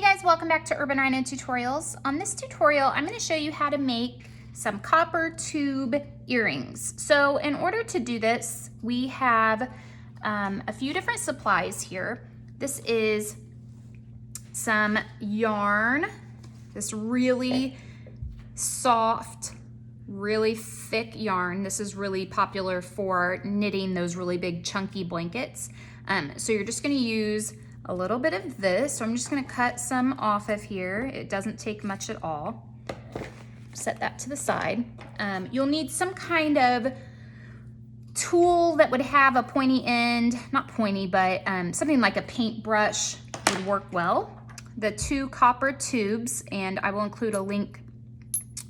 Guys, welcome back to Urban Rhino Tutorials. On this tutorial, I'm going to show you how to make some copper tube earrings. So in order to do this, we have a few different supplies here. This is some yarn, this really soft, really thick yarn. This is really popular for knitting those really big chunky blankets. So you're just going to use a little bit of this. So I'm just going to cut some off of here. It doesn't take much at all. Set that to the side. You'll need some kind of tool that would have a pointy end, not pointy, but something like a paintbrush would work well. The 2 copper tubes, and I will include a link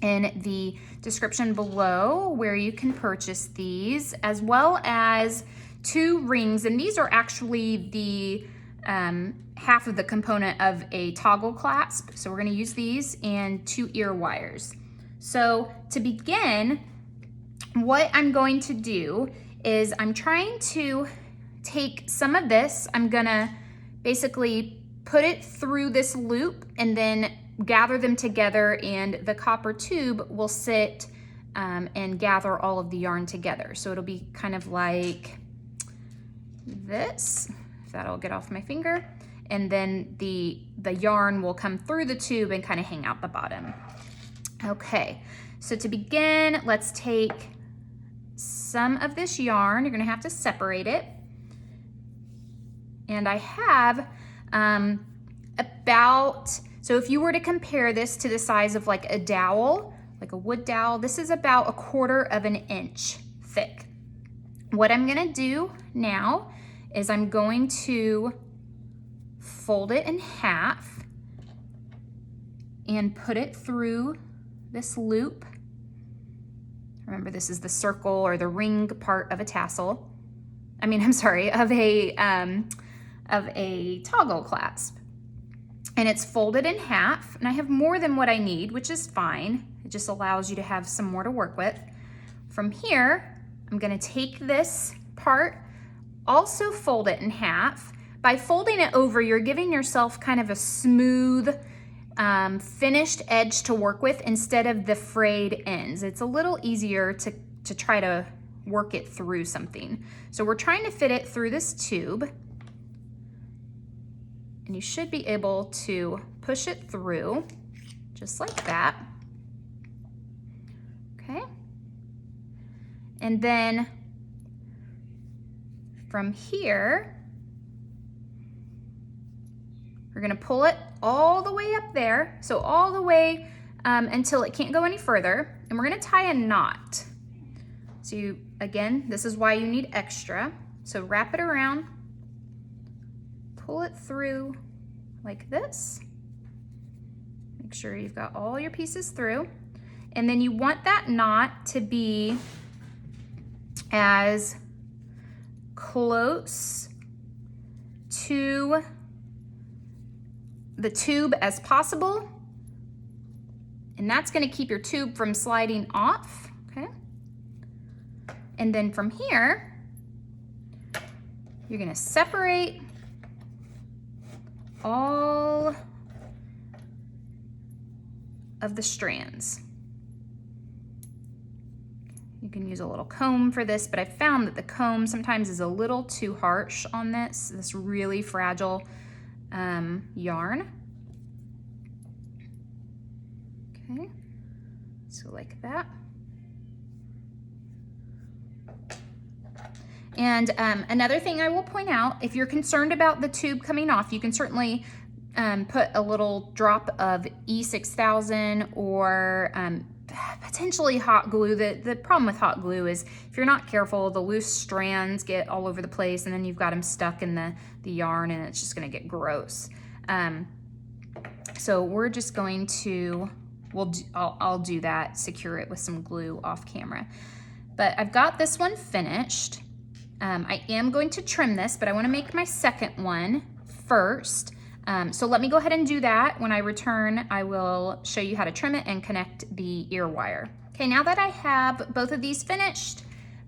in the description below where you can purchase these, as well as 2 rings, and these are actually the half of the component of a toggle clasp. So we're going to use these, and 2 ear wires. So to begin, what I'm going to do is I'm trying to take some of this, I'm going to basically put it through this loop and then gather them together, and the copper tube will sit and gather all of the yarn together. So it'll be kind of like this. That'll get off my finger, and then the yarn will come through the tube and kind of hang out the bottom. Okay, so to begin, let's take some of this yarn. You're gonna have to separate it, and I have so if you were to compare this to the size of like a dowel, like a wood dowel, this is about 1/4 of an inch thick. What I'm gonna do now is I'm going to fold it in half and put it through this loop. Remember, this is the circle or the ring part of a tassel. Of a toggle clasp. And it's folded in half, and I have more than what I need, which is fine. It just allows you to have some more to work with. From here, I'm gonna take this part, also fold it in half. By folding it over, you're giving yourself kind of a smooth, finished edge to work with instead of the frayed ends. It's a little easier to try to work it through something. So we're trying to fit it through this tube, and you should be able to push it through just like that. Okay. And then from here, we're gonna pull it all the way up there. So all the way until it can't go any further. And we're gonna tie a knot. So again, this is why you need extra. So wrap it around, pull it through like this. Make sure you've got all your pieces through. And then you want that knot to be as close to the tube as possible, and that's going to keep your tube from sliding off. Okay, and then from here you're going to separate all of the strands. You can use a little comb for this, but I found that the comb sometimes is a little too harsh on this really fragile yarn. Okay, so like that. And another thing I will point out, if you're concerned about the tube coming off, you can certainly put a little drop of E6000 or potentially hot glue. The problem with hot glue is if you're not careful, the loose strands get all over the place, and then you've got them stuck in the yarn, and it's just going to get gross. So we're just going to, I'll do that, secure it with some glue off camera. But I've got this one finished. I am going to trim this, but I want to make my second one first. So let me go ahead and do that. When I return, I will show you how to trim it and connect the ear wire. Okay, now that I have both of these finished,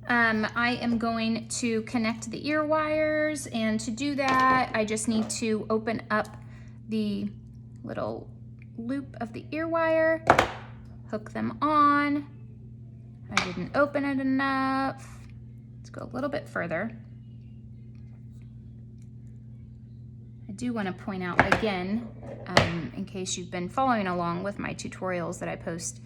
I am going to connect the ear wires, and to do that, I just need to open up the little loop of the ear wire, hook them on. I didn't open it enough. Let's go a little bit further. I do want to point out again, in case you've been following along with my tutorials that I post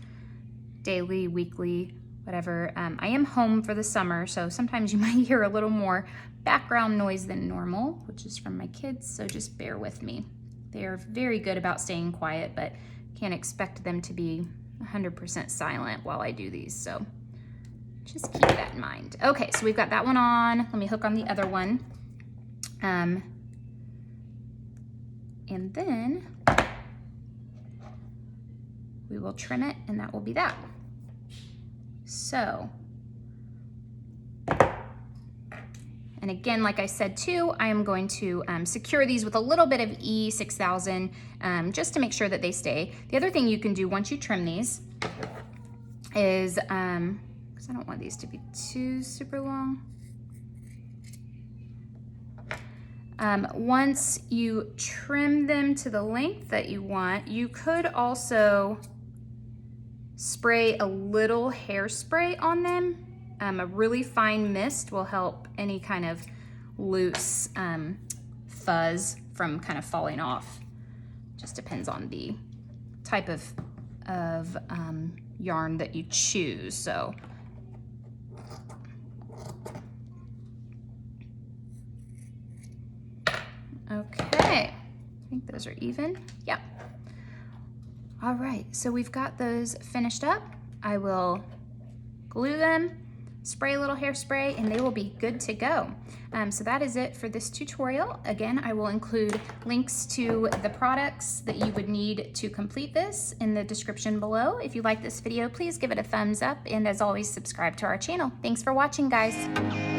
daily, weekly, whatever. I am home for the summer, so sometimes you might hear a little more background noise than normal, which is from my kids, so just bear with me. They are very good about staying quiet, but can't expect them to be 100% silent while I do these, so just keep that in mind. Okay, so we've got that one on. Let me hook on the other one. And then we will trim it, and that will be that. So, and again, like I said too, I am going to secure these with a little bit of E6000 just to make sure that they stay. The other thing you can do once you trim these is, because I don't want these to be too super long. Once you trim them to the length that you want, you could also spray a little hairspray on them. A really fine mist will help any kind of loose fuzz from kind of falling off. Just depends on the type of yarn that you choose. So okay, I think those are even. Yep. All right, so we've got those finished up. I will glue them, spray a little hairspray, and they will be good to go. So that is it for this tutorial. Again, I will include links to the products that you would need to complete this in the description below. If you like this video, please give it a thumbs up, and as always, subscribe to our channel. Thanks for watching, guys.